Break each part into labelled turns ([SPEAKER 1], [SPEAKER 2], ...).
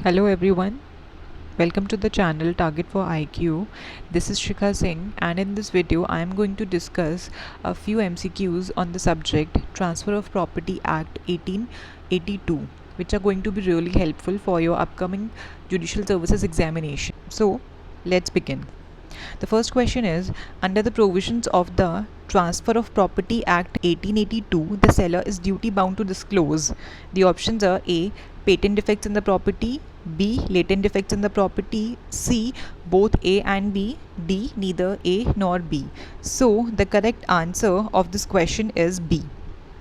[SPEAKER 1] Hello everyone, welcome to the channel Target for IQ. This is Shikha Singh, and in this video I am going to discuss a few MCQs on the subject Transfer of Property Act 1882, which are going to be really helpful for your upcoming judicial services examination. So let's begin. The first question is, under the provisions of the Transfer of Property Act 1882, the seller is duty bound to disclose. The options are A. Patent defects in the property, B. Latent defects in the property, C. Both A and B, D. Neither A nor B. So the correct answer of this question is B,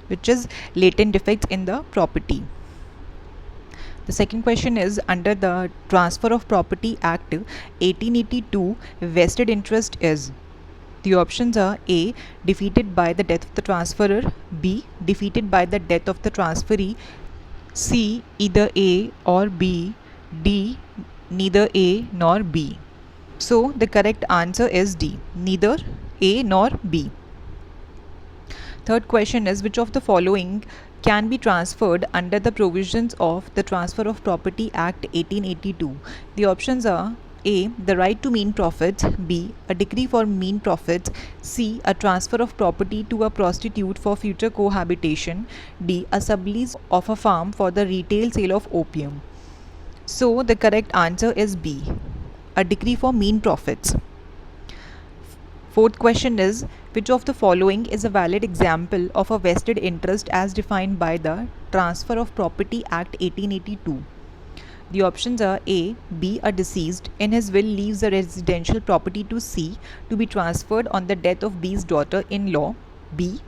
[SPEAKER 1] which is latent defects in the property. The second question is, under the Transfer of Property Act 1882, vested interest is. The options are A. Defeated by the death of the transferor, B. Defeated by the death of the transferee, C. Either A or B, D. Neither A nor B. So the correct answer is D, neither A nor B. Third question is, which of the following can be transferred under the provisions of the Transfer of Property Act 1882? The options are A. The right to mean profits, B. A decree for mean profits, C. A transfer of property to a prostitute for future cohabitation, D. A sublease of a farm for the retail sale of opium. So the correct answer is B, a decree for mean profits. Fourth question is, which of the following is a valid example of a vested interest as defined by the Transfer of Property Act 1882? The options are A. B. A deceased in his will leaves a residential property to C to be transferred on the death of B's daughter-in-law, B.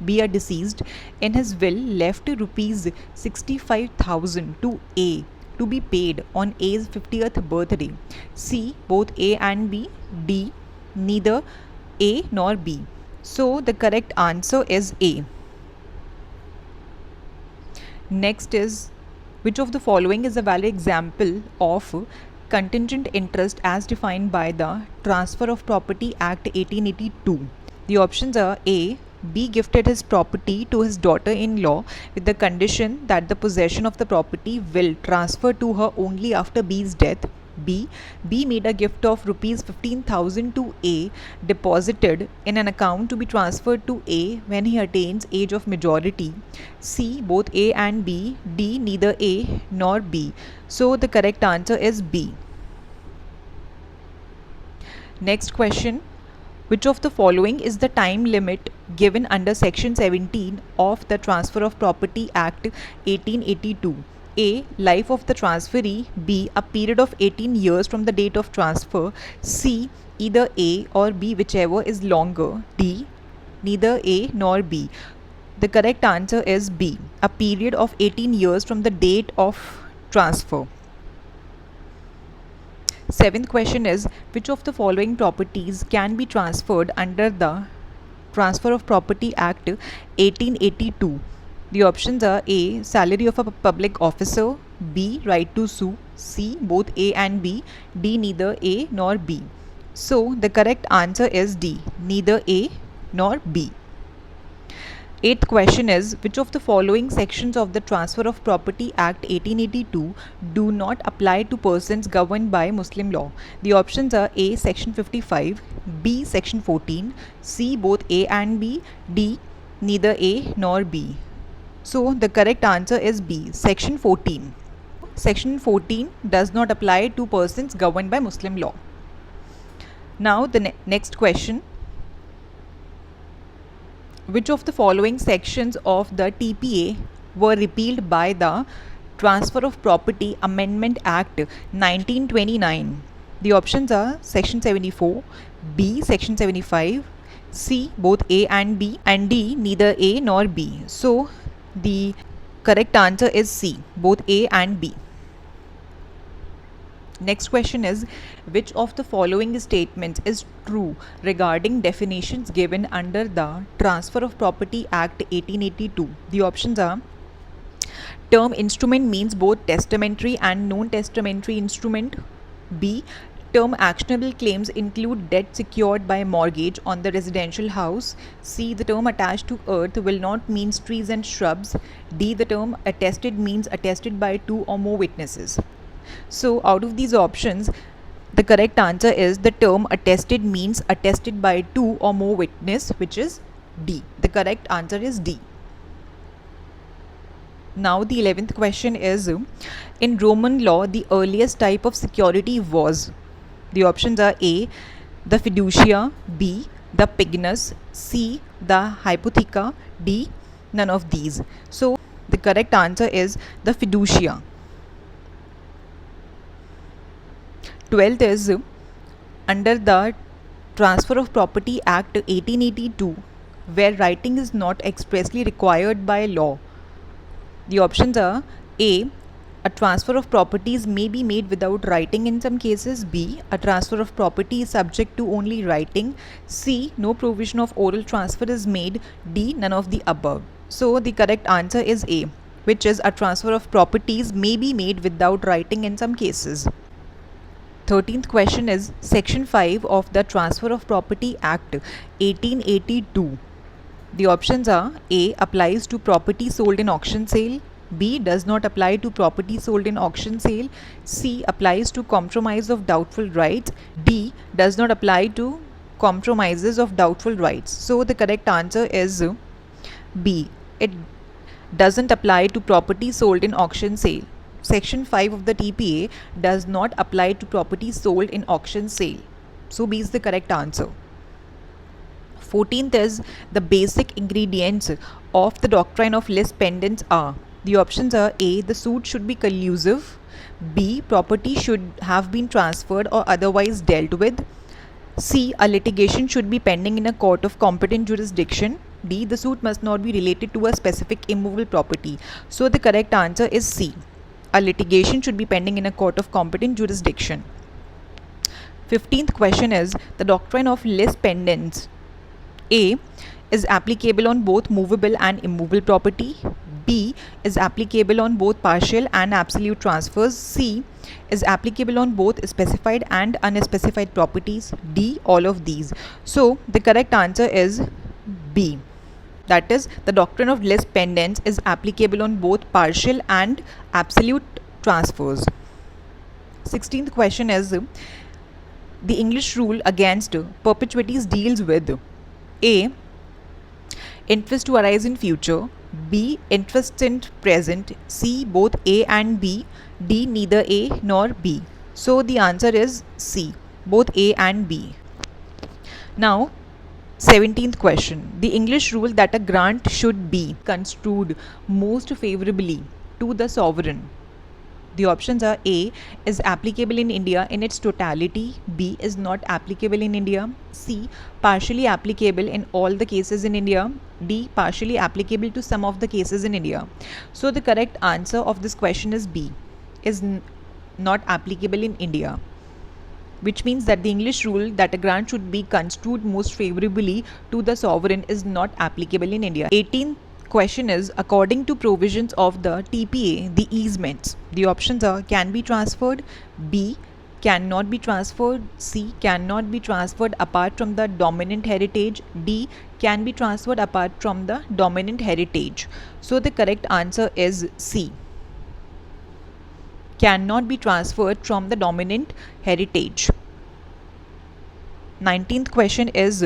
[SPEAKER 1] A deceased in his will left rupees 65,000 to A to be paid on A's 50th birthday, C. Both A and B, D. Neither A nor B. So the correct answer is A. Next is, which of the following is a valid example of contingent interest as defined by the Transfer of Property Act 1882? The options are A. B gifted his property to his daughter-in-law with the condition that the possession of the property will transfer to her only after B's death. B made a gift of rupees 15,000 to A deposited in an account to be transferred to A when he attains age of majority. C. Both A and B, D. Neither A nor B. So the correct answer is B. Next question. Which of the following is the time limit given under Section 17 of the Transfer of Property Act 1882? A. Life of the transferee, B. A period of 18 years from the date of transfer, C. Either A or B, whichever is longer, D. Neither A nor B. The correct answer is B. A period of 18 years from the date of transfer. Seventh question is, which of the following properties can be transferred under the Transfer of Property Act 1882? The options are A. Salary of a public officer, B. Right to sue, C. Both A and B, D. Neither A nor B. So the correct answer is D. Neither A nor B. Eighth question is, which of the following sections of the Transfer of Property Act 1882 do not apply to persons governed by Muslim law? The options are A. Section 55, B. Section 14, C. Both A and B, D. Neither A nor B. So the correct answer is B. Section 14. Section 14 does not apply to persons governed by Muslim law. Now the next question. Which of the following sections of the TPA were repealed by the Transfer of Property Amendment Act 1929? The options are Section 74, B. Section 75, C. Both A and B, and D. Neither A nor B. So the correct answer is C. Both A and B. Next question is, which of the following statements is true regarding definitions given under the Transfer of Property Act 1882? The options are: term instrument means both testamentary and non-testamentary instrument. B. Term actionable claims include debt secured by mortgage on the residential house. C. The term attached to earth will not mean trees and shrubs. D. The term attested means attested by two or more witnesses. So out of these options, the correct answer is the term attested means attested by two or more witnesses, which is D. The correct answer is D. Now the 11th question is, in Roman law, the earliest type of security was. The options are A, the fiducia, B, the pignus, C, the hypotheca, D, none of these. So the correct answer is the fiducia. 12th is, under the Transfer of Property Act 1882, where writing is not expressly required by law. The options are A, a transfer of properties may be made without writing in some cases. B, a transfer of property is subject to only writing. C, no provision of oral transfer is made. D, none of the above. So the correct answer is A, which is a transfer of properties may be made without writing in some cases. 13th question is, Section 5 of the Transfer of Property Act 1882. The options are A, applies to property sold in auction sale. B, does not apply to property sold in auction sale. C, applies to compromise of doubtful rights. D, does not apply to compromises of doubtful rights. So the correct answer is B. It doesn't apply to property sold in auction sale. Section 5 of the TPA does not apply to property sold in auction sale. So B is the correct answer. 14th is, the basic ingredients of the doctrine of lis pendens are. The options are A, the suit should be collusive. B, property should have been transferred or otherwise dealt with. C, a litigation should be pending in a court of competent jurisdiction. D, the suit must not be related to a specific immovable property. So the correct answer is C. A litigation should be pending in a court of competent jurisdiction. 15th question is, the doctrine of lis pendens A, is applicable on both movable and immovable property. B, is applicable on both partial and absolute transfers. C, is applicable on both specified and unspecified properties. D, all of these. So the correct answer is B. That is, the doctrine of lis pendens is applicable on both partial and absolute transfers. 16th question is, the English rule against perpetuities deals with A, interest to arise in future. B, interest in present. C, both A and B. D, neither A nor B. So the answer is C, both A and B. Now 17th question, the English rule that a grant should be construed most favorably to the sovereign. The options are A, is applicable in India in its totality. B, is not applicable in India. C, partially applicable in all the cases in India. D, partially applicable to some of the cases in India. So the correct answer of this question is B, is not applicable in India, which means that the English rule that a grant should be construed most favorably to the sovereign is not applicable in India. 18th question is, according to provisions of the TPA, the easements. The options are can be transferred. B, cannot be transferred. C, cannot be transferred apart from the dominant heritage. D, can be transferred apart from the dominant heritage. So the correct answer is C, cannot be transferred from the dominant heritage. 19th question is,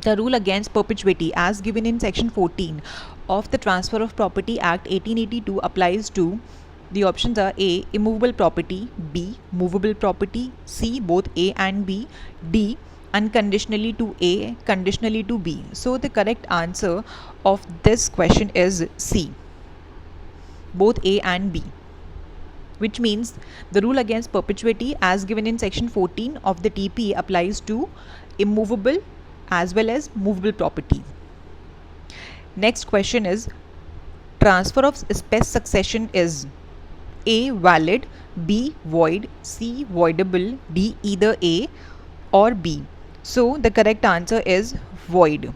[SPEAKER 1] the rule against perpetuity as given in section 14 of the Transfer of Property Act 1882 applies to. The options are A, immovable property. B, movable property. C, both A and B. D, unconditionally to A, conditionally to B. So the correct answer of this question is C, both A and B, which means the rule against perpetuity as given in section 14 of the TPA applies to immovable as well as movable property. Next question is, transfer of spes succession is A, valid. B, void. C, voidable. D, either A or B. So the correct answer is void.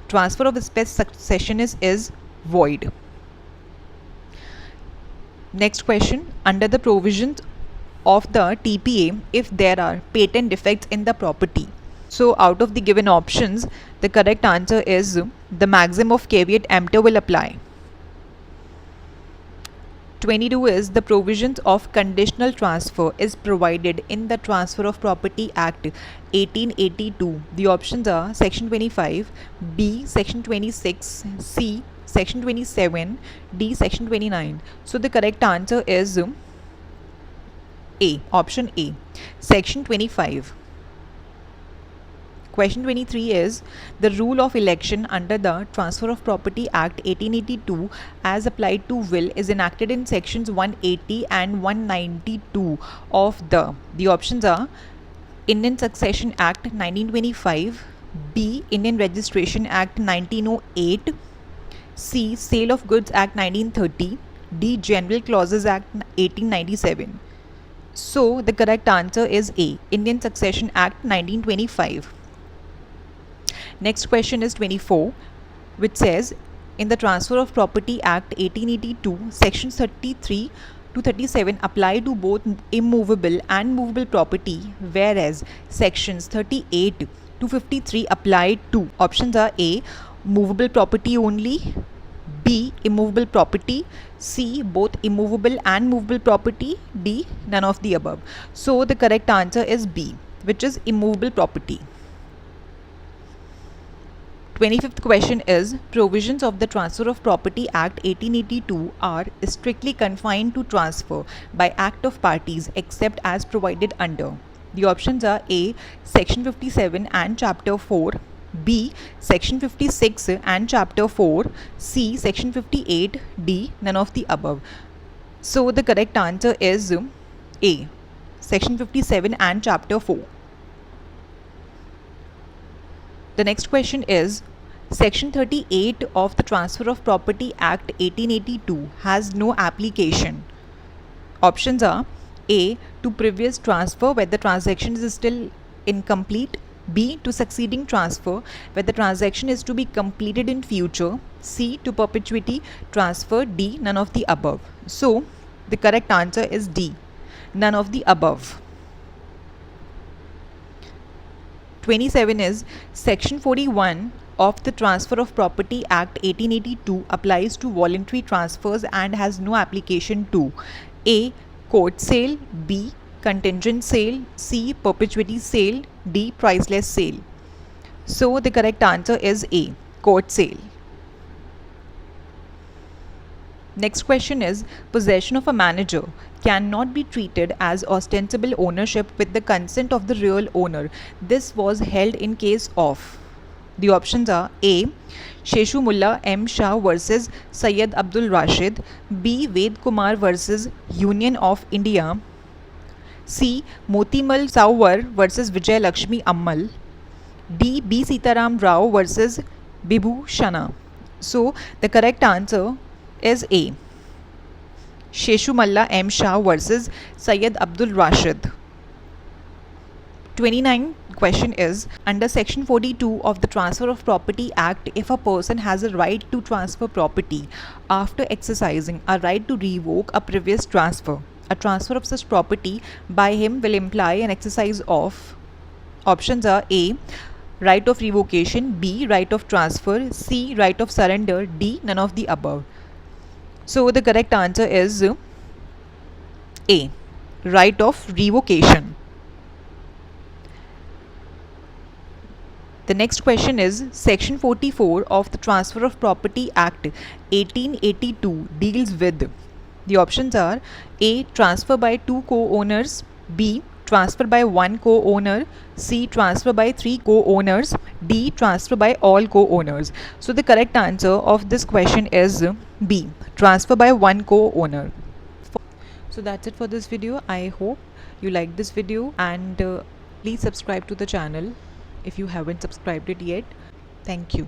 [SPEAKER 1] Transfer of spes succession is void. Next question, under the provisions of the TPA, if there are patent defects in the property. So out of the given options, the correct answer is the maxim of caveat emptor will apply. 22 is the provisions of conditional transfer is provided in the Transfer of Property Act 1882. The options are Section 25, B, Section 26, C, Section 27, D, Section 29. So the correct answer is A, option A, Section 25. Question 23 is the rule of election under the Transfer of Property Act 1882 as applied to will is enacted in sections 180 and 192 of the options are Indian Succession Act 1925, B, Indian Registration Act 1908, C, Sale of Goods Act 1930, D, General Clauses Act 1897. So the correct answer is A, Indian Succession Act 1925. Next question is 24, which says in the Transfer of Property Act 1882, sections 33 to 37 apply to both immovable and movable property, whereas sections 38 to 53 apply to options are A, movable property only, B, immovable property, C, both immovable and movable property, D, none of the above. So the correct answer is B, which is immovable property. 25th question is provisions of the Transfer of Property Act 1882 are strictly confined to transfer by act of parties except as provided under. The options are A, Section 57 and Chapter 4, B, Section 56 and Chapter 4, C, Section 58, D, none of the above. So the correct answer is A, Section 57 and Chapter 4. The next question is Section 38 of the Transfer of Property Act 1882 has no application. Options are A, to previous transfer where the transaction is still incomplete, B, to succeeding transfer where the transaction is to be completed in future, C, to perpetuity transfer, D, none of the above. So the correct answer is D, none of the above. 27 is Section 41 of the Transfer of Property Act 1882 applies to voluntary transfers and has no application to A, court sale, B, contingent sale, C, perpetuity sale, D, priceless sale. So the correct answer is A, court sale. Next question is possession of a manager cannot be treated as ostensible ownership with the consent of the real owner. This was held in case of. The options are A, Sheshu Mullah M. Shah versus Syed Abdul Rashid, B, Ved Kumar versus Union of India, C, Motimal Saovar versus Vijay Lakshmi Ammal, D, B. Sitaram Rao versus Bibhushana. So the correct answer is A, Sheshu Mullah M. Shah versus Syed Abdul Rashid. 29 question is under Section 42 of the Transfer of Property Act, if a person has a right to transfer property after exercising a right to revoke a previous transfer, a transfer of such property by him will imply an exercise of. Options are A, right of revocation, B, right of transfer, C, right of surrender, D, none of the above. So the correct answer is A, right of revocation. The next question is Section 44 of the Transfer of Property Act 1882 deals with. The options are A, transfer by two co-owners, B, transfer by one co-owner, C, transfer by three co-owners, D, transfer by all co-owners. So the correct answer of this question is B, transfer by one co-owner. So that's it for this video. I hope you liked this video and please subscribe to the channel if you haven't subscribed it yet. Thank you.